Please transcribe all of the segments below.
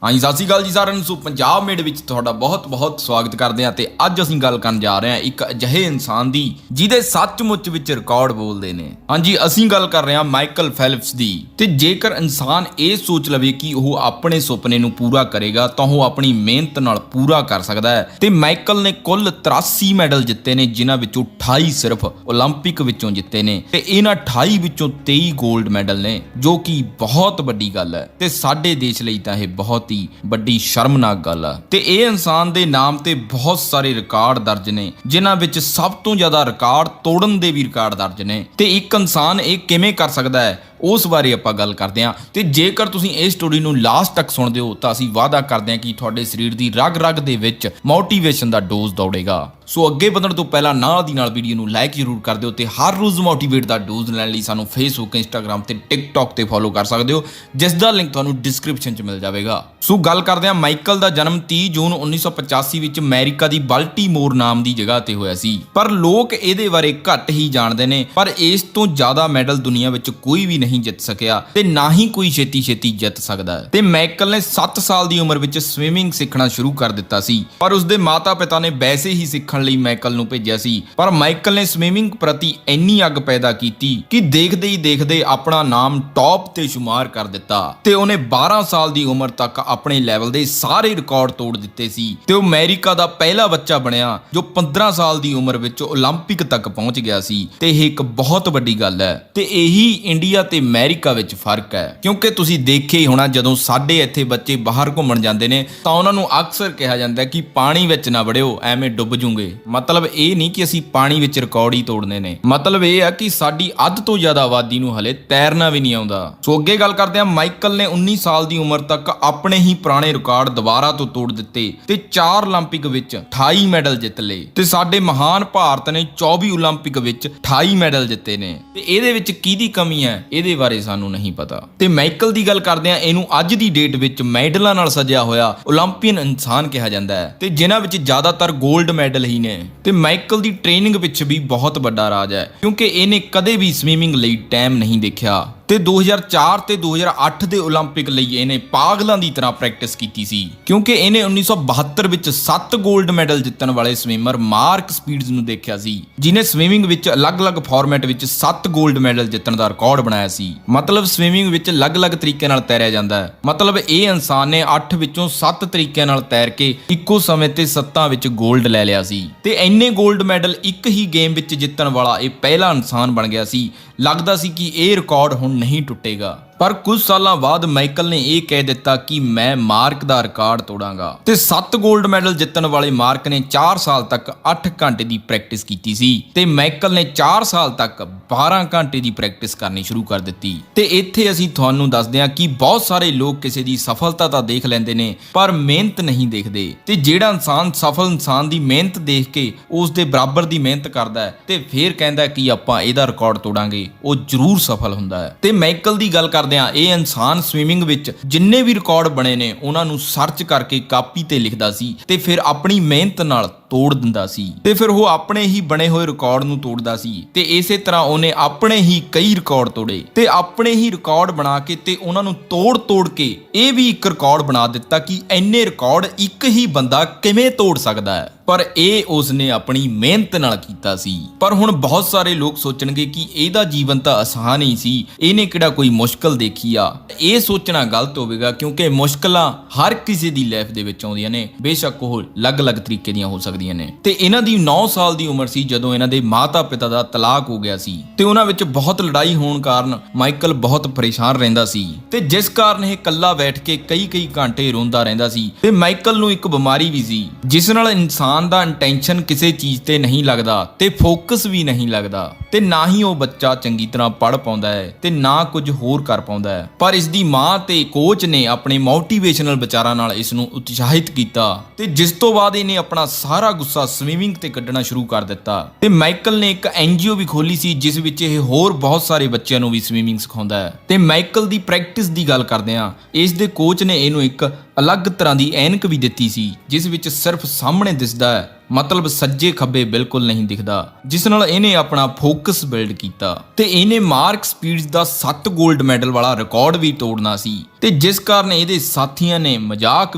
हाँ जी, सत श्री अकाल जी साਰਿਆਂ ਨੂੰ। ਸੋ ਪੰਜਾਬ ਮੇਡ ਵਿੱਚ ਤੁਹਾਡਾ ਬਹੁਤ-ਬਹੁਤ ਸਵਾਗਤ ਕਰਦੇ ਹਾਂ ਤੇ ਅੱਜ ਅਸੀਂ ਗੱਲ ਕਰਨ ਜਾ ਰਹੇ ਹਾਂ ਇੱਕ ਅਜਿਹੇ ਇਨਸਾਨ ਦੀ ਜਿਹਦੇ ਸੱਚਮੁੱਚ ਵਿੱਚ ਰਿਕਾਰਡ ਬੋਲਦੇ ਨੇ। ਹਾਂਜੀ, ਅਸੀਂ ਗੱਲ ਕਰ ਰਹੇ ਹਾਂ ਮਾਈਕਲ ਫੈਲਪਸ ਦੀ। ਤੇ ਜੇਕਰ ਇਨਸਾਨ ਇਹ ਸੋਚ ਲਵੇ ਕਿ ਉਹ ਆਪਣੇ ਸੁਪਨੇ ਨੂੰ ਪੂਰਾ ਕਰੇਗਾ ਤਾਂ ਉਹ ਆਪਣੀ ਮਿਹਨਤ ਨਾਲ ਪੂਰਾ ਕਰ ਸਕਦਾ ਹੈ। ਤੇ ਮਾਈਕਲ ਨੇ ਕੁੱਲ 83 ਮੈਡਲ ਜਿੱਤੇ ਨੇ, ਜਿਨ੍ਹਾਂ ਵਿੱਚੋਂ 28 ਸਿਰਫ 올림픽 ਵਿੱਚੋਂ ਜਿੱਤੇ ਨੇ ਤੇ ਇਹਨਾਂ 28 ਵਿੱਚੋਂ 23 골ਡ ਮੈਡਲ ਨੇ, ਜੋ ਕਿ ਬਹੁਤ ਵੱਡੀ ਗੱਲ ਹੈ ਤੇ ਸਾਡੇ ਦੇਸ਼ ਲਈ ਤਾਂ ਇਹ ਬਹੁਤ ਹੀ ਵੱਡੀ ਸ਼ਰਮਨਾਕ ਗੱਲ ਆ। ਤੇ ਇਹ ਇਨਸਾਨ ਦੇ ਨਾਮ ਤੇ ਬਹੁਤ ਸਾਰੇ ਰਿਕਾਰਡ ਦਰਜ ਨੇ, ਜਿਨ੍ਹਾਂ ਵਿੱਚ ਸਭ ਤੋਂ ਜ਼ਿਆਦਾ ਰਿਕਾਰਡ ਤੋੜਨ ਦੇ ਵੀ ਰਿਕਾਰਡ ਦਰਜ ਨੇ। ਤੇ ਇੱਕ ਇਨਸਾਨ ਇਹ ਕਿਵੇਂ ਕਰ ਸਕਦਾ ਹੈ ਉਸ ਬਾਰੇ ਆਪਾਂ ਗੱਲ ਕਰਦੇ ਹਾਂ। ਤੇ ਜੇਕਰ ਤੁਸੀਂ ਇਹ ਸਟੋਰੀ ਨੂੰ ਲਾਸਟ ਤੱਕ ਸੁਣਦੇ ਹੋ ਤਾਂ ਅਸੀਂ ਵਾਅਦਾ ਕਰਦੇ ਹਾਂ ਕਿ ਤੁਹਾਡੇ ਸਰੀਰ ਦੀ ਰਗ-ਰਗ ਦੇ ਵਿੱਚ ਮੋਟੀਵੇਸ਼ਨ ਦਾ ਡੋਜ਼ ਦੌੜੇਗਾ। ਸੋ ਅੱਗੇ ਵਧਣ ਤੋਂ ਪਹਿਲਾਂ ਨਾਲ ਦੀ ਨਾਲ ਵੀਡੀਓ ਨੂੰ ਲਾਈਕ ਜ਼ਰੂਰ ਕਰ ਦਿਓ ਤੇ ਹਰ ਰੋਜ਼ ਮੋਟੀਵੇਟ ਦਾ ਡੋਜ਼ ਲੈਣ ਲਈ ਸਾਨੂੰ ਫੇਸਬੁੱਕ, ਇੰਸਟਾਗ੍ਰਾਮ ਤੇ ਟਿਕਟੌਕ ਤੇ ਫੋਲੋ ਕਰ ਸਕਦੇ ਹੋ, ਜਿਸ ਦਾ ਲਿੰਕ ਤੁਹਾਨੂੰ ਡਿਸਕ੍ਰਿਪਸ਼ਨ 'ਚ ਮਿਲ ਜਾਵੇਗਾ। ਸੋ ਗੱਲ ਕਰਦੇ ਹਾਂ, ਮਾਈਕਲ ਦਾ ਜਨਮ 30 ਜੂਨ 1985 ਵਿੱਚ ਅਮਰੀਕਾ ਦੀ ਬਾਲਟੀਮੋਰ ਨਾਮ ਦੀ ਜਗ੍ਹਾ ਤੇ ਹੋਇਆ ਸੀ। ਪਰ ਲੋਕ ਇਹਦੇ ਬਾਰੇ ਘੱਟ ਹੀ ਜਾਣਦੇ ਨੇ, ਪਰ ਇਸ ਤੋਂ ਜ਼ਿਆਦਾ ਮੈਡਲ ਦੁਨੀਆ ਵਿੱਚ ਕੋਈ ਵੀ ਨਹੀਂ ਜਿੱਤ ਸਕਿਆ ਤੇ ਨਾ ਹੀ ਕੋਈ ਛੇਤੀ ਜਿੱਤ ਸਕਦਾ ਹੈ। ਤੇ ਮਾਈਕਲ ਨੇ 7 ਸਾਲ ਦੀ ਉਮਰ ਵਿੱਚ ਸਵਿਮਿੰਗ ਸਿੱਖਣਾ ਸ਼ੁਰੂ ਕਰ ਦਿੱਤਾ ਸੀ, ਪਰ ਉਸਦੇ ਮਾਤਾ-ਪਿਤਾ ਨੇ ਵੈਸੇ ਹੀ ਸਿੱਖਣ ਲਈ ਮਾਈਕਲ ਨੂੰ ਭੇਜਿਆ ਸੀ। ਪਰ ਮਾਈਕਲ ਨੇ ਸਵਿਮਿੰਗ ਪ੍ਰਤੀ ਇੰਨੀ ਅੱਗ ਪੈਦਾ ਕੀਤੀ ਕਿ ਦੇਖਦੇ ਹੀ ਦੇਖਦੇ ਆਪਣਾ ਨਾਮ ਟੌਪ ਤੇ ਸ਼ੁਮਾਰ ਕਰ ਦਿੱਤਾ ਤੇ ਉਹਨੇ 12 ਸਾਲ ਦੀ ਉਮਰ ਤੱਕ ਆਪਣੇ ਲੈਵਲ ਦੇ ਸਾਰੇ ਰਿਕਾਰਡ ਤੋੜ ਦਿੱਤੇ ਸੀ ਤੇ ਉਹ ਅਮਰੀਕਾ ਦਾ ਪਹਿਲਾ ਬੱਚਾ ਬਣਿਆ ਜੋ 15 ਸਾਲ ਦੀ ਉਮਰ ਵਿੱਚ 올림픽 ਤੱਕ ਪਹੁੰਚ ਗਿਆ ਸੀ। ਤੇ ਇਹ ਇੱਕ ਬਹੁਤ ਵੱਡੀ ਗੱਲ ਹੈ ਤੇ ਇਹੀ ਇੰਡੀਆ ਤੇ ਅਮਰੀਕਾ ਵਿੱਚ ਫਰਕ ਹੈ, ਕਿਉਂਕਿ ਤੁਸੀਂ ਦੇਖਿਆ ਹੀ ਹੋਣਾ ਜਦੋਂ ਸਾਡੇ ਇੱਥੇ ਬੱਚੇ ਬਾਹਰ ਘੁੰਮਣ ਜਾਂਦੇ ਨੇ ਤਾਂ ਉਹਨਾਂ ਨੂੰ ਅਕਸਰ ਕਿਹਾ ਜਾਂਦਾ ਕਿ ਪਾਣੀ ਵਿੱਚ ਨਾ ਵੜਿਓ, ਐਵੇਂ ਡੁੱਬ ਜੂਗੇ। ਮਤਲਬ ਇਹ ਨਹੀਂ ਕਿ ਅਸੀਂ ਪਾਣੀ ਵਿੱਚ ਰਿਕਾਰਡ ਹੀ ਤੋੜਨੇ ਨੇ, ਮਤਲਬ ਇਹ ਆ ਕਿ ਸਾਡੀ ਅੱਧ ਤੋਂ ਜ਼ਿਆਦਾ ਆਬਾਦੀ ਨੂੰ ਹਲੇ ਤੈਰਨਾ ਵੀ ਨਹੀਂ ਆਉਂਦਾ। ਸੋ ਅੱਗੇ ਗੱਲ ਕਰਦੇ ਹਾਂ, ਮਾਈਕਲ ਨੇ 19 ਸਾਲ ਦੀ ਉਮਰ ਤੱਕ ਆਪਣੇ ਹੀ ਪੁਰਾਣੇ ਰਿਕਾਰਡ ਦੁਬਾਰਾ ਤੋਂ ਤੋੜ ਦਿੱਤੇ ਤੇ 4 올림픽 ਵਿੱਚ 28 ਮੈਡਲ ਜਿੱਤ ਲਏ। ਤੇ ਸਾਡੇ ਮਹਾਨ ਭਾਰਤ ਨੇ 24 올림픽 ਵਿੱਚ 28 ਮੈਡਲ ਜਿੱਤੇ ਨੇ। ਤੇ ਇਹਦੇ ਵਿੱਚ ਕਿਹਦੀ ਕਮੀ ਹੈ ਇਹਦੇ ਬਾਰੇ ਸਾਨੂੰ ਨਹੀਂ ਪਤਾ। ਤੇ ਮਾਈਕਲ ਦੀ ਗੱਲ ਕਰਦੇ ਹਾਂ, ਇਹਨੂੰ ਅੱਜ ਦੀ ਡੇਟ ਵਿੱਚ ਮੈਡਲਾਂ ਨਾਲ ਸਜਿਆ ਹੋਇਆ 올림픽ਨ ਇਨਸਾਨ ਕਿਹਾ ਜਾਂਦਾ ਹੈ ਤੇ ਜਿਨ੍ਹਾਂ ਵਿੱਚ ਜ਼ਿਆਦਾਤਰ 골ਡ ਮੈਡਲ ਹੀ ਨੇ। ਤੇ ਮਾਈਕਲ ਦੀ ਟ੍ਰੇਨਿੰਗ ਵਿੱਚ ਵੀ ਬਹੁਤ ਵੱਡਾ ਰਾਜ ਹੈ, ਕਿਉਂਕਿ ਇਹਨੇ ਕਦੇ ਵੀ ਸਵੀਮਿੰਗ ਲਈ ਟਾਈਮ ਨਹੀਂ ਦੇਖਿਆ ਤੇ 2004 ਤੇ 2008 ਦੇ 올림픽 ਲਈ ਇਹਨੇ ਪਾਗਲਾਂ ਦੀ ਤਰ੍ਹਾਂ ਪ੍ਰੈਕਟਿਸ ਕੀਤੀ ਸੀ, ਕਿਉਂਕਿ ਇਹਨੇ 1972 ਵਿੱਚ 7 골ਡ ਮੈਡਲ ਜਿੱਤਣ ਵਾਲੇ ਸਵਿਮਰ ਮਾਰਕ ਸਪੀਡਜ਼ ਨੂੰ ਦੇਖਿਆ ਸੀ, ਜਿਨੇ ਸਵਿਮਿੰਗ ਵਿੱਚ ਅਲੱਗ-ਅਲੱਗ ਫਾਰਮੈਟ ਵਿੱਚ 7 골ਡ ਮੈਡਲ ਜਿੱਤਣ ਦਾ ਰਿਕਾਰਡ ਬਣਾਇਆ ਸੀ। ਮਤਲਬ ਸਵਿਮਿੰਗ ਵਿੱਚ ਅਲੱਗ-ਅਲੱਗ ਤਰੀਕੇ ਨਾਲ ਤੈਰਿਆ ਜਾਂਦਾ ਹੈ। ਮਤਲਬ ਇਹ ਇਨਸਾਨ ਨੇ 8 ਵਿੱਚੋਂ 7 ਤਰੀਕਿਆਂ ਨਾਲ ਤੈਰ ਕੇ ਇੱਕੋ ਸਮੇਂ ਤੇ 7 ਵਿੱਚ 골ਡ ਲੈ ਲਿਆ ਸੀ ਤੇ ਇੰਨੇ 골ਡ ਮੈਡਲ ਇੱਕ ਹੀ ਗੇਮ ਵਿੱਚ ਜਿੱਤਣ ਵਾਲਾ ਇਹ ਪਹਿਲਾ ਇਨਸਾਨ ਬਣ ਗਿਆ ਸੀ। ਲੱਗਦਾ ਸੀ ਕਿ ਇਹ ਰਿਕਾਰਡ ਹੁਣ ਨਹੀਂ ਟੁੱਟੇਗਾ, ਪਰ ਕੁਝ ਸਾਲਾਂ ਬਾਅਦ ਮਾਈਕਲ ਨੇ ਇਹ ਕਹਿ ਦਿੱਤਾ ਕਿ ਮੈਂ ਮਾਰਕ ਦਾ ਰਿਕਾਰਡ ਤੋੜਾਂਗਾ। ਤੇ 7 골ਡ ਮੈਡਲ ਜਿੱਤਣ ਵਾਲੇ ਮਾਰਕ ਨੇ 4 ਸਾਲ ਤੱਕ 8 ਘੰਟੇ ਦੀ ਪ੍ਰੈਕਟਿਸ ਕੀਤੀ ਸੀ ਤੇ ਮਾਈਕਲ ਨੇ 4 ਸਾਲ ਤੱਕ 12 ਘੰਟੇ ਦੀ ਪ੍ਰੈਕਟਿਸ ਕਰਨੀ ਸ਼ੁਰੂ ਕਰ ਦਿੱਤੀ। ਤੇ ਇੱਥੇ ਅਸੀਂ ਤੁਹਾਨੂੰ ਦੱਸਦੇ ਹਾਂ ਕਿ ਬਹੁਤ ਸਾਰੇ ਲੋਕ ਕਿਸੇ ਦੀ ਸਫਲਤਾ ਤਾਂ ਦੇਖ ਲੈਂਦੇ ਨੇ ਪਰ ਮਿਹਨਤ ਨਹੀਂ ਦੇਖਦੇ। ਤੇ ਜਿਹੜਾ ਇਨਸਾਨ ਸਫਲ ਇਨਸਾਨ ਦੀ ਮਿਹਨਤ ਦੇਖ ਕੇ ਉਸ ਦੇ ਬਰਾਬਰ ਦੀ ਮਿਹਨਤ ਕਰਦਾ ਹੈ ਤੇ ਫਿਰ ਕਹਿੰਦਾ ਕਿ ਆਪਾਂ ਇਹਦਾ ਰਿਕਾਰਡ ਤੋੜਾਂਗੇ, ਉਹ ਜ਼ਰੂਰ ਸਫਲ ਹੁੰਦਾ ਹੈ। ਤੇ ਮਾਈਕਲ ਦੀ ਗੱਲ ਇਹ ਇਨਸਾਨ ਸਵਿਮਿੰਗ ਵਿੱਚ ਜਿੰਨੇ ਵੀ ਰਿਕਾਰਡ ਬਣੇ ਨੇ ਉਹਨਾਂ ਨੂੰ ਸਰਚ ਕਰਕੇ ਕਾਪੀ ਤੇ ਲਿਖਦਾ ਸੀ ਤੇ ਫਿਰ ਆਪਣੀ ਮਿਹਨਤ ਨਾਲ ਤੋੜ ਦਿੰਦਾ ਸੀ ਤੇ ਫਿਰ ਉਹ ਆਪਣੇ ਹੀ ਬਣੇ ਹੋਏ ਰਿਕਾਰਡ ਨੂੰ ਤੋੜਦਾ ਸੀ। ਤੇ ਇਸੇ ਤਰ੍ਹਾਂ ਉਹਨੇ ਆਪਣੇ ਹੀ ਕਈ ਰਿਕਾਰਡ ਤੋੜੇ ਤੇ ਆਪਣੇ ਹੀ ਰਿਕਾਰਡ ਬਣਾ ਕੇ ਤੇ ਉਹਨਾਂ ਨੂੰ ਤੋੜ ਕੇ ਇਹ ਵੀ ਇੱਕ ਰਿਕਾਰਡ ਬਣਾ ਦਿੱਤਾ ਕਿ ਇੰਨੇ ਰਿਕਾਰਡ ਇੱਕ ਹੀ ਬੰਦਾ ਕਿਵੇਂ ਤੋੜ ਸਕਦਾ ਹੈ। ਪਰ ਇਹ ਉਸਨੇ ਆਪਣੀ ਮਿਹਨਤ ਨਾਲ ਕੀਤਾ ਸੀ। ਪਰ ਹੁਣ ਬਹੁਤ ਸਾਰੇ ਲੋਕ ਸੋਚਣਗੇ ਕਿ ਇਹਦਾ ਜੀਵਨ ਤਾਂ ਆਸਾਨ ਹੀ ਸੀ, ਇਹਨੇ ਕਿਹੜਾ ਕੋਈ ਮੁਸ਼ਕਲ ਦੇਖੀ ਆ। ਇਹ ਸੋਚਣਾ ਗਲਤ ਹੋਵੇਗਾ, ਕਿਉਂਕਿ ਮੁਸ਼ਕਲਾਂ ਹਰ ਕਿਸੇ ਦੀ ਲਾਈਫ ਦੇ ਵਿੱਚ ਆਉਂਦੀਆਂ ਨੇ, ਬੇਸ਼ੱਕ ਉਹ ਅਲੱਗ-ਅਲੱਗ ਤਰੀਕੇ ਦੀਆਂ ਹੋ ਸਕਦੀਆਂ ਨੇ। ਤੇ ਇਹਨਾਂ ਦੀ 9 ਸਾਲ ਦੀ ਉਮਰ ਸੀ ਜਦੋਂ ਇਹਨਾਂ ਦੇ ਮਾਤਾ-ਪਿਤਾ ਦਾ ਤਲਾਕ ਹੋ ਗਿਆ ਸੀ ਤੇ ਉਹਨਾਂ ਵਿੱਚ ਬਹੁਤ ਲੜਾਈ ਹੋਣ ਕਾਰਨ ਮਾਈਕਲ ਬਹੁਤ ਪਰੇਸ਼ਾਨ ਰਹਿੰਦਾ ਸੀ ਤੇ ਜਿਸ ਕਾਰਨ ਇਹ ਇਕੱਲਾ ਬੈਠ ਕੇ ਕਈ ਘੰਟੇ ਰੋਂਦਾ ਰਹਿੰਦਾ ਸੀ। ਤੇ ਮਾਈਕਲ ਨੂੰ ਇੱਕ ਬਿਮਾਰੀ ਵੀ ਸੀ ਜਿਸ ਨਾਲ ਇਨਸਾਨ ਦਾ ਇੰਟੈਂਸ਼ਨ ਕਿਸੇ ਚੀਜ਼ ਤੇ ਨਹੀਂ ਲੱਗਦਾ ਤੇ ਫੋਕਸ ਵੀ ਨਹੀਂ ਲੱਗਦਾ ਤੇ ਨਾ ਹੀ ਉਹ ਬੱਚਾ ਚੰਗੀ ਤਰ੍ਹਾਂ ਪੜ੍ਹ ਪਾਉਂਦਾ ਹੈ ਤੇ ਨਾ ਕੁਝ ਹੋਰ ਕਰ ਪਾਉਂਦਾ ਹੈ। ਪਰ ਇਸ ਦੀ ਮਾਂ ਤੇ ਕੋਚ ਨੇ ਆਪਣੇ ਮੋਟੀਵੇਸ਼ਨਲ ਵਿਚਾਰਾਂ ਨਾਲ ਇਸ ਨੂੰ ਉਤਸ਼ਾਹਿਤ ਕੀਤਾ ਤੇ ਜਿਸ ਤੋਂ ਬਾਅਦ ਇਹਨੇ ਆਪਣਾ ਸਾਰਾ ਗੁੱਸਾ ਸਵਿਮਿੰਗ ਤੇ ਕੱਢਣਾ ਸ਼ੁਰੂ ਕਰ ਦਿੱਤਾ। ਤੇ ਮਾਈਕਲ ਨੇ ਇੱਕ NGO ਵੀ ਖੋਲੀ ਸੀ ਜਿਸ ਵਿੱਚ ਇਹ ਹੋਰ ਬਹੁਤ ਸਾਰੇ ਬੱਚਿਆਂ ਨੂੰ ਵੀ ਸਵਿਮਿੰਗ ਸਿਖਾਉਂਦਾ ਹੈ। ਤੇ ਮਾਈਕਲ ਦੀ ਪ੍ਰੈਕਟਿਸ ਦੀ ਗੱਲ ਕਰਦੇ ਹਾਂ, ਇਸ ਦੇ ਕੋਚ ਨੇ ਇਹਨੂੰ ਇੱਕ ਅਲੱਗ ਤਰ੍ਹਾਂ ਦੀ ਐਨਕ ਵੀ ਦਿੱਤੀ ਸੀ ਜਿਸ ਵਿੱਚ ਸਿਰਫ ਸਾਹਮਣੇ ਦਿਸਦਾ ਦਿਖਦਾ ਹੈ, ਮਤਲਬ ਸੱਜੇ ਖੱਬੇ ਬਿਲਕੁਲ ਨਹੀਂ ਦਿਖਦਾ, ਜਿਸ ਨਾਲ ਇਹਨੇ ਆਪਣਾ ਫੋਕਸ ਬਿਲਡ ਕੀਤਾ ਤੇ ਇਹਨੇ ਮਾਰਕ ਸਪੀਡਸ ਦਾ 7 골ਡ ਮੈਡਲ ਵਾਲਾ ਰਿਕਾਰਡ ਵੀ ਤੋੜਨਾ ਸੀ ਤੇ ਜਿਸ ਕਾਰਨ ਇਹਦੇ ਸਾਥੀਆਂ ਨੇ ਮਜ਼ਾਕ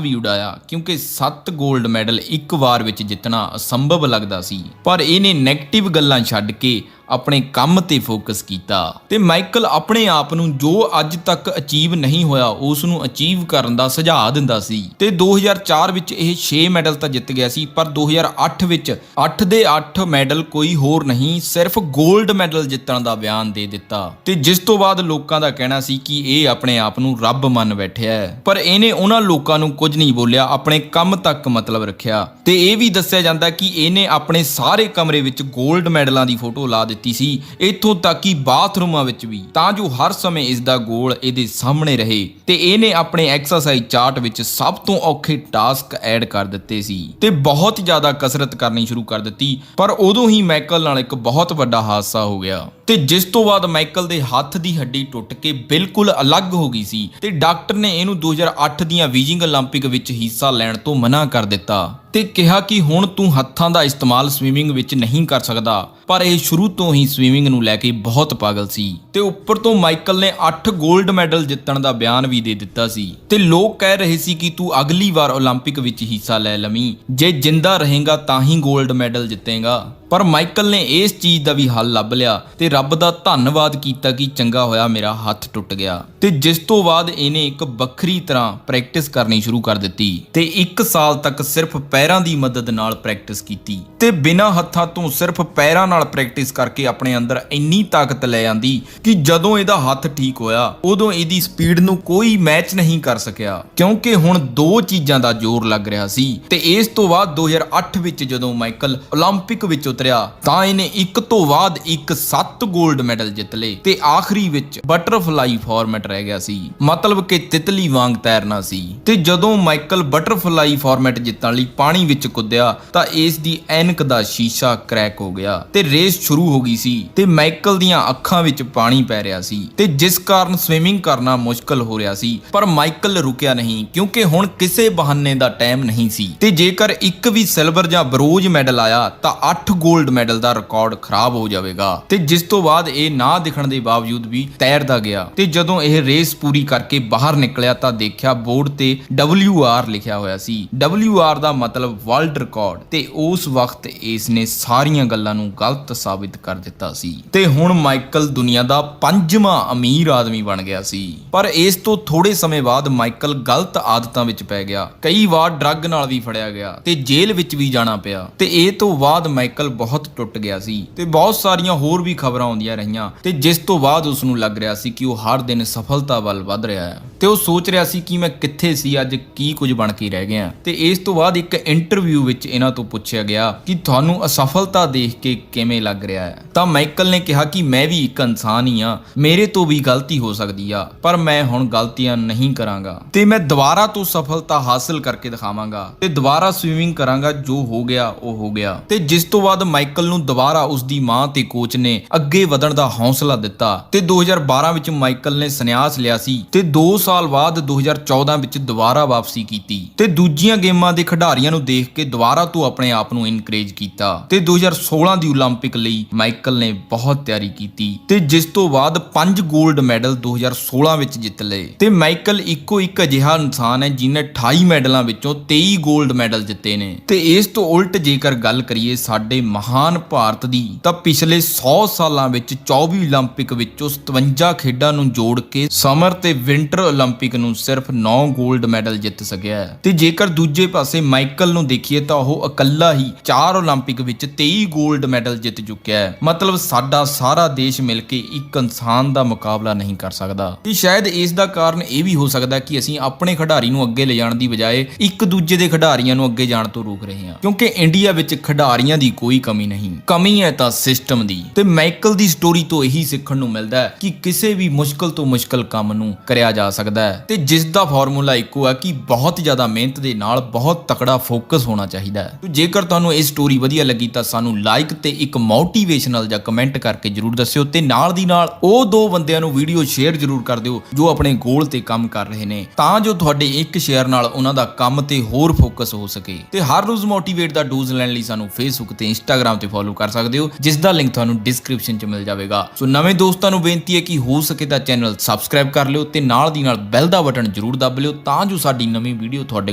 ਵੀ ਉਡਾਇਆ ਕਿਉਂਕਿ 7 골ਡ ਮੈਡਲ ਇੱਕ ਵਾਰ ਵਿੱਚ ਜਿੱਤਣਾ ਅਸੰਭਵ ਲੱਗਦਾ ਸੀ। ਪਰ ਇਹਨੇ ਨੈਗੇਟਿਵ ਗੱਲਾਂ ਛੱਡ ਕੇ ਆਪਣੇ ਕੰਮ ਤੇ ਫੋਕਸ ਕੀਤਾ ਤੇ ਮਾਈਕਲ ਆਪਣੇ ਆਪ ਨੂੰ ਜੋ ਅੱਜ ਤੱਕ ਅਚੀਵ ਨਹੀਂ ਹੋਇਆ ਉਸ ਨੂੰ ਅਚੀਵ ਕਰਨ ਦਾ ਸੁਝਾਅ ਦਿੰਦਾ ਸੀ ਤੇ 2004 ਵਿੱਚ ਇਹ 6 ਮੈਡਲ ਤਾਂ ਜਿੱਤ ਗਿਆ ਸੀ, ਪਰ 2008 ਵਿੱਚ 8 ਦੇ 8 ਮੈਡਲ ਕੋਈ ਹੋਰ ਨਹੀਂ ਸਿਰਫ 골ਡ ਮੈਡਲ ਜਿੱਤਣ ਦਾ ਬਿਆਨ ਦੇ ਦਿੱਤਾ ਤੇ ਜਿਸ ਤੋਂ ਬਾਅਦ ਲੋਕਾਂ ਦਾ ਕਹਿਣਾ ਸੀ ਕਿ ਇਹ ਆਪਣੇ ਆਪ ਨੂੰ ਰੱਬ ਮੰਨ ਬੈਠਿਆ ਹੈ। ਪਰ ਇਹਨੇ ਉਹਨਾਂ ਲੋਕਾਂ ਨੂੰ ਕੁਝ ਨਹੀਂ ਬੋਲਿਆ, ਆਪਣੇ ਕੰਮ ਤੱਕ ਮਤਲਬ ਰੱਖਿਆ ਤੇ ਇਹ ਵੀ ਦੱਸਿਆ ਜਾਂਦਾ ਕਿ ਇਹਨੇ ਆਪਣੇ ਸਾਰੇ ਕਮਰੇ ਵਿੱਚ 골ਡ ਮੈਡਲਾਂ ਦੀ ਫੋਟੋ ਲਾ ਦਿੱਤੀ ਸੀ, ਇੱਥੋਂ ਤੱਕ ਕਿ ਬਾਥਰੂਮਾਂ ਵਿੱਚ ਵੀ, ਤਾਂ ਜੋ ਹਰ ਸਮੇਂ ਇਸ ਦਾ ਗੋਲ ਇਹਦੇ ਸਾਹਮਣੇ ਰਹੇ ਤੇ ਇਹਨੇ ਆਪਣੇ ਐਕਸਰਸਾਈਜ਼ ਚਾਰਟ ਵਿੱਚ ਸਭ ਤੋਂ ਔਖੇ ਟਾਸਕ ਐਡ ਕਰ ਦਿੱਤੇ ਸੀ ਤੇ ਬਹੁਤ ਜ਼ਿਆਦਾ ਕਸਰਤ ਕਰਨੀ ਸ਼ੁਰੂ ਕਰ ਦਿੱਤੀ। ਪਰ ਉਦੋਂ ਹੀ ਮਾਈਕਲ ਨਾਲ ਇੱਕ ਬਹੁਤ ਵੱਡਾ ਹਾਦਸਾ ਹੋ ਗਿਆ ਤੇ ਜਿਸ ਤੋਂ ਬਾਅਦ ਮਾਈਕਲ ਦੇ ਹੱਥ ਦੀ ਹੱਡੀ ਟੁੱਟ ਕੇ ਬਿਲਕੁਲ ਅਲੱਗ ਹੋ ਗਈ ਸੀ ਤੇ ਡਾਕਟਰ ਨੇ ਇਹਨੂੰ 2008 ਦੀਆਂ ਬੀਜਿੰਗ 올림픽 ਵਿੱਚ ਹਿੱਸਾ ਲੈਣ ਤੋਂ ਮਨਾ ਕਰ ਦਿੱਤਾ ਤੇ ਕਿਹਾ ਕਿ ਹੁਣ ਤੂੰ ਹੱਥਾਂ ਦਾ ਇਸਤੇਮਾਲ ਸਵੀਮਿੰਗ ਵਿੱਚ ਨਹੀਂ ਕਰ ਸਕਦਾ। ਪਰ ਇਹ ਸ਼ੁਰੂ ਤੋਂ ਹੀ ਸਵੀਮਿੰਗ ਨੂੰ ਲੈ ਕੇ ਬਹੁਤ ਪਾਗਲ ਸੀ ਤੇ ਉੱਪਰ ਤੋਂ ਮਾਈਕਲ ਨੇ 8 골ਡ ਮੈਡਲ ਜਿੱਤਣ ਦਾ ਬਿਆਨ ਵੀ ਦੇ ਦਿੱਤਾ ਸੀ ਤੇ ਲੋਕ ਕਹਿ ਰਹੇ ਸੀ ਕਿ ਤੂੰ ਅਗਲੀ ਵਾਰ 올림픽 ਵਿੱਚ ਹਿੱਸਾ ਲੈ ਲਵੀਂ, ਜੇ ਜਿੰਦਾ ਰਹੇਗਾ ਤਾਂ ਹੀ 골ਡ ਮੈਡਲ ਜਿੱਤੇਗਾ। ਪਰ ਮਾਈਕਲ ਨੇ ਇਸ ਚੀਜ਼ ਦਾ ਵੀ ਹੱਲ ਲੱਭ ਲਿਆ ਤੇ ਰੱਬ ਦਾ ਧੰਨਵਾਦ ਕੀਤਾ ਕਿ ਚੰਗਾ ਹੋਇਆ ਮੇਰਾ ਹੱਥ ਟੁੱਟ ਗਿਆ ਤੇ ਜਿਸ ਤੋਂ ਬਾਅਦ ਇਹਨੇ ਇੱਕ ਵੱਖਰੀ ਤਰ੍ਹਾਂ ਪ੍ਰੈਕਟਿਸ ਕਰਨੀ ਸ਼ੁਰੂ ਕਰ ਦਿੱਤੀ ਤੇ 1 ਸਾਲ ਤੱਕ ਸਿਰਫ ਪੈਰਾਂ ਦੀ ਮਦਦ ਨਾਲ ਪ੍ਰੈਕਟਿਸ ਕੀਤੀ ਤੇ ਬਿਨਾਂ ਹੱਥਾਂ ਤੋਂ ਸਿਰਫ ਪੈਰਾਂ ਨਾਲ ਪ੍ਰੈਕਟਿਸ ਕਰਕੇ ਆਪਣੇ ਅੰਦਰ ਇੰਨੀ ਤਾਕਤ ਲੈ ਆਂਦੀ ਕਿ ਜਦੋਂ ਇਹਦਾ ਹੱਥ ਠੀਕ ਹੋਇਆ ਉਦੋਂ ਇਹਦੀ ਸਪੀਡ ਨੂੰ ਕੋਈ ਮੈਚ ਨਹੀਂ ਕਰ ਸਕਿਆ ਕਿਉਂਕਿ ਹੁਣ ਦੋ ਚੀਜ਼ਾਂ ਦਾ ਜ਼ੋਰ ਲੱਗ ਰਿਹਾ ਸੀ। ਤੇ ਇਸ ਤੋਂ ਬਾਅਦ 2008 ਵਿੱਚ ਜਦੋਂ ਮਾਈਕਲ 올림픽 ਵਿੱਚ ਉਤਰਿਆ ਤਾਂ ਇਹਨੇ ਇੱਕ ਤੋਂ ਬਾਅਦ ਇੱਕ 7 골ਡ ਮੈਡਲ ਜਿੱਤ ਲਏ ਤੇ ਆਖਰੀ ਵਿੱਚ ਬਟਰਫਲਾਈ ਫਾਰਮੈਟ ਰਹਿ ਗਿਆ ਸੀ, ਮਤਲਬ ਕਿ ਤਿਤਲੀ ਵਾਂਗ ਤੈਰਨਾ ਸੀ। ਤੇ ਜਦੋਂ ਮਾਈਕਲ ਬਟਰਫਲਾਈ ਫਾਰਮੈਟ ਜਿੱਤਣ ਲਈ ਪਾਣੀ ਵਿੱਚ ਕੁੱਦਿਆ ਤਾਂ ਇਸ ਦੀ ਐਨਕ ਦਾ ਸ਼ੀਸ਼ਾ ਕ੍ਰੈਕ ਹੋ ਗਿਆ ਤੇ ਰੇਸ ਸ਼ੁਰੂ ਹੋ ਗਈ ਸੀ ਤੇ ਮਾਈਕਲ ਦੀਆਂ ਅੱਖਾਂ ਵਿੱਚ ਪਾਣੀ ਪੈ ਰਿਹਾ ਸੀ ਤੇ ਜਿਸ ਕਾਰਨ ਸਵਿਮਿੰਗ ਕਰਨਾ ਮੁਸ਼ਕਲ ਹੋ ਰਿਹਾ ਸੀ। ਪਰ ਮਾਈਕਲ ਰੁਕਿਆ ਨਹੀਂ ਕਿਉਂਕਿ ਹੁਣ ਕਿਸੇ ਬਹਾਨੇ ਦਾ ਟਾਈਮ ਨਹੀਂ ਸੀ ਤੇ ਜੇਕਰ ਇੱਕ ਵੀ ਸਿਲਵਰ ਜਾਂ ਬਰੋਂਜ ਮੈਡਲ ਆਇਆ ਤਾਂ 8 골ਡ ਮੈਡਲ ਦਾ ਰਿਕਾਰਡ ਖਰਾਬ ਹੋ ਜਾਵੇਗਾ ਤੇ ਜਿਸ ਤੋਂ ਬਾਅਦ ਇਹ ਨਾ ਦਿਖਣ ਦੇ ਬਾਵਜੂਦ ਵੀ ਤੈਰਦਾ ਗਿਆ ਤੇ ਜਦੋਂ ਇਹ ਰੇਸ ਪੂਰੀ ਕਰਕੇ ਬਾਹਰ ਨਿਕਲਿਆ ਤਾਂ ਦੇਖਿਆ ਬੋਰਡ ਤੇ WR ਲਿਖਿਆ ਹੋਇਆ ਸੀ। WR ਦਾ ਮਤਲਬ ਵਰਲਡ ਰਿਕਾਰਡ ਤੇ ਉਸ ਵਕਤ ਇਸ ਨੇ ਸਾਰੀਆਂ ਗੱਲਾਂ ਨੂੰ ਗਲਤ ਸਾਬਿਤ ਕਰ ਦਿੱਤਾ ਸੀ ਤੇ ਹੁਣ ਮਾਈਕਲ ਦੁਨੀਆ ਦਾ 5ਵਾਂ ਅਮੀਰ ਆਦਮੀ ਬਣ ਗਿਆ ਸੀ। ਪਰ ਇਸ ਤੋਂ ਥੋੜੇ ਸਮੇਂ ਬਾਅਦ ਮਾਈਕਲ ਗਲਤ ਆਦਤਾਂ ਵਿੱਚ ਪੈ ਗਿਆ, ਕਈ ਵਾਰ ਡਰੱਗ ਨਾਲ ਵੀ ਫੜਿਆ ਗਿਆ ਤੇ ਜੇਲ੍ਹ ਵਿੱਚ ਵੀ ਜਾਣਾ ਪਿਆ ਤੇ ਇਹ ਤੋਂ ਬਾਅਦ ਮਾਈਕਲ ਬਹੁਤ ਟੁੱਟ ਗਿਆ ਸੀ ਤੇ ਬਹੁਤ ਸਾਰੀਆਂ ਹੋਰ ਵੀ ਖਬਰਾਂ ਆਉਂਦੀਆਂ ਰਹੀਆਂ ਤੇ ਜਿਸ ਤੋਂ ਬਾਅਦ ਉਸ ਨੂੰ ਲੱਗ ਰਿਹਾ ਸੀ ਕਿ ਉਹ ਹਰ ਦਿਨ ਸਫਲਤਾ ਵੱਲ ਵੱਧ ਰਿਹਾ ਹੈ ਤੇ ਉਹ ਸੋਚ ਰਿਹਾ ਸੀ ਕਿ ਮੈਂ ਕਿੱਥੇ ਸੀ, ਅੱਜ ਕੀ ਕੁਝ ਬਣ ਕੇ ਰਹਿ ਗਿਆ। ਤੇ ਇਸ ਤੋਂ ਬਾਅਦ ਇੱਕ ਇੰਟਰਵਿਊ ਵਿੱਚ ਇਹਨਾਂ ਤੋਂ ਪੁੱਛਿਆ ਗਿਆ ਕਿ ਤੁਹਾਨੂੰ ਅਸਫਲਤਾ ਦੇਖ ਕੇ ਕਿਵੇਂ ਲੱਗ ਰਿਹਾ ਹੈ ਤਾਂ ਮਾਈਕਲ ਨੇ ਕਿਹਾ ਕਿ ਮੈਂ ਵੀ ਇੱਕ ਇਨਸਾਨ ਹੀ ਆ, ਮੇਰੇ ਤੋਂ ਵੀ ਗਲਤੀ ਹੋ ਸਕਦੀ ਆ, ਪਰ ਮੈਂ ਹੁਣ ਗਲਤੀਆਂ ਨਹੀਂ ਕਰਾਂਗਾ ਤੇ ਮੈਂ ਦੁਬਾਰਾ ਤੋਂ ਸਫਲਤਾ ਹਾਸਲ ਕਰਕੇ ਦਿਖਾਵਾਂਗਾ ਤੇ ਦੁਬਾਰਾ ਸਵੀਮਿੰਗ ਕਰਾਂਗਾ, ਜੋ ਹੋ ਗਿਆ ਉਹ ਹੋ ਗਿਆ। ਤੇ ਜਿਸ ਤੋਂ ਬਾਅਦ ਮਾਈਕਲ ਨੂੰ ਦੁਬਾਰਾ ਉਸ ਦੀ ਮਾਂ ਤੇ ਕੋਚ ਨੇ ਅੱਗੇ ਵਧਣ ਦਾ ਹੌਸਲਾ ਦਿੱਤਾ ਤੇ 2012 ਵਿੱਚ ਮਾਈਕਲ ਨੇ ਸੰਨਿਆਸ ਲਿਆ ਸੀ ਤੇ 2 ਸਾਲ ਬਾਅਦ 2014 ਵਿੱਚ ਦੁਬਾਰਾ ਵਾਪਸੀ ਕੀਤੀ ਤੇ ਦੂਜੀਆਂ ਗੇਮਾਂ ਦੇ ਖਿਡਾਰੀਆਂ ਨੂੰ ਦੇਖ ਕੇ ਦੁਬਾਰਾ ਤੋਂ ਆਪਣੇ ਆਪ ਨੂੰ ਇਨਕਰੇਜ ਕੀਤਾ ਤੇ 2016 ਦੀ 올림픽 ਲਈ ਮਾਈਕਲ ਨੇ ਬਹੁਤ ਤਿਆਰੀ ਕੀਤੀ ਤੇ ਜਿਸ ਤੋਂ ਬਾਅਦ 5 골ਡ ਮੈਡਲ 2016 ਵਿੱਚ ਜਿੱਤ ਲਏ ਤੇ ਮਾਈਕਲ ਇੱਕੋ ਇੱਕ ਅਜਿਹਾ ਇਨਸਾਨ ਹੈ ਜਿਹਨੇ 28 ਮੈਡਲਾਂ ਵਿੱਚੋਂ 23 골ਡ ਮੈਡਲ ਜਿੱਤੇ ਨੇ। ਤੇ ਇਸ ਤੋਂ ਉਲਟ ਜੇਕਰ ਗੱਲ ਕਰੀਏ ਸਾਡੇ ਮਹਾਨ ਭਾਰਤ ਦੀ ਤਾਂ ਪਿਛਲੇ 100 ਸਾਲਾਂ ਵਿੱਚ 24 올림픽 ਵਿੱਚੋਂ 57 ਖੇਡਾਂ ਨੂੰ ਜੋੜ ਕੇ ਸਮਰ ਤੇ ਵਿੰਟਰ 올림픽 ਨੂੰ ਸਿਰਫ 9 골ਡ ਮੈਡਲ ਜਿੱਤ ਸਕਿਆ ਹੈ ਤੇ ਜੇਕਰ ਦੂਜੇ ਪਾਸੇ ਮਾਈਕਲ ਨੂੰ ਦੇਖੀਏ ਤਾਂ ਉਹ ਇਕੱਲਾ ਹੀ 4 올림픽 ਵਿੱਚ 23 골ਡ ਮੈਡਲ ਜਿੱਤ ਚੁੱਕਿਆ ਹੈ। ਮਤਲਬ ਸਾਡਾ ਸਾਰਾ ਦੇਸ਼ ਮਿਲ ਕੇ ਇੱਕ ਇਨਸਾਨ ਦਾ ਮੁਕਾਬਲਾ ਨਹੀਂ ਕਰ ਸਕਦਾ ਤੇ ਸ਼ਾਇਦ ਇਸ ਦਾ ਕਾਰਨ ਇਹ ਵੀ ਹੋ ਸਕਦਾ ਕਿ ਅਸੀਂ ਆਪਣੇ ਖਿਡਾਰੀ ਨੂੰ ਅੱਗੇ ਲਿਜਾਣ ਦੀ ਬਜਾਏ ਇੱਕ ਦੂਜੇ ਦੇ ਖਿਡਾਰੀਆਂ ਨੂੰ ਅੱਗੇ ਜਾਣ ਤੋਂ ਰੋਕ ਰਹੇ ਹਾਂ ਕਿਉਂਕਿ ਇੰਡੀਆ ਵਿੱਚ ਖਿਡਾਰੀਆਂ ਦੀ ਕੋਈ ਕਮੀ ਨਹੀਂ, ਕਮੀ ਹੈ ਤਾਂ ਸਿਸਟਮ ਦੀ। ਤੇ ਮਾਈਕਲ ਦੀ ਸਟੋਰੀ ਤੋਂ ਇਹੀ ਸਿੱਖਣ ਨੂੰ ਮਿਲਦਾ ਹੈ ਕਿ ਕਿਸੇ ਵੀ ਮੁਸ਼ਕਲ ਤੋਂ ਮੁਸ਼ਕਲ ਕੰਮ ਨੂੰ ਕਰਿਆ ਜਾ ਸਕਦਾ ਹੈ ਤੇ ਜਿਸ ਦਾ ਫਾਰਮੂਲਾ ਇੱਕੋ ਹੈ ਕਿ ਬਹੁਤ ਜ਼ਿਆਦਾ ਮਿਹਨਤ ਦੇ ਨਾਲ ਬਹੁਤ ਤਕੜਾ ਫੋਕਸ ਹੋਣਾ ਚਾਹੀਦਾ ਹੈ। ਜੇਕਰ ਤੁਹਾਨੂੰ ਇਹ ਸਟੋਰੀ ਵਧੀਆ ਲੱਗੀ ਤਾਂ ਸਾਨੂੰ ਲਾਈਕ ਤੇ ਇੱਕ ਮੋਟੀਵੇਸ਼ਨਲ ਜਾਂ ਕਮੈਂਟ ਕਰਕੇ ਜਰੂਰ ਦੱਸਿਓ ਤੇ ਨਾਲ ਦੀ ਨਾਲ ਉਹ ਦੋ ਬੰਦਿਆਂ ਨੂੰ ਵੀਡੀਓ ਸ਼ੇਅਰ ਜਰੂਰ ਕਰ ਦਿਓ ਜੋ ਆਪਣੇ ਗੋਲ ਤੇ ਕੰਮ ਕਰ ਰਹੇ ਨੇ, ਤਾਂ ਜੋ ਤੁਹਾਡੇ ਇੱਕ ਸ਼ੇਅਰ ਨਾਲ ਉਹਨਾਂ ਦਾ ਕੰਮ ਤੇ ਹੋਰ ਫੋਕਸ ਹੋ ਸਕੇ। ਤੇ ਹਰ ਰੋਜ਼ ਮੋਟੀਵੇਟ ਦਾ ਡੋਜ਼ ਲੈਣ ਲਈ ਸਾਨੂੰ ਫੇਸਬੁੱਕ ਤੇ ਇੰਸਟਾਗ੍ਰam ਤੇ ਫੋਲੋ ਕਰ ਸਕਦੇ ਹੋ, ਜਿਸ ਦਾ ਲਿੰਕ ਤੁਹਾਨੂੰ ਡਿਸਕ੍ਰਿਪਸ਼ਨ 'ਚ ਮਿਲ ਜਾਵੇਗਾ। ਸੋ ਨਵੇਂ ਦੋਸਤਾਂ ਨੂੰ ਬੇਨਤੀ ਹੈ ਕਿ ਹੋ ਸਕੇ ਤਾਂ ਚੈਨਲ ਸਬਸਕ੍ਰਾਈਬ ਕਰ ਲਿਓ ਤੇ ਨਾਲ ਦੀ ਨਾਲ ਬੈਲ ਦਾ ਬਟਨ ਜਰੂਰ ਦਬ ਲਿਓ ਤਾਂ ਜੋ ਸਾਡੀ ਨਵੀਂ ਵੀਡੀਓ ਤੁਹਾਡੇ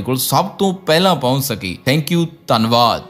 ਕੋਲ ਸਭ ਤੋਂ ਪਹਿਲਾਂ ਪਹੁੰਚ ਸਕੇ। ਥੈਂਕ ਯੂ, ਧੰਨਵਾਦ।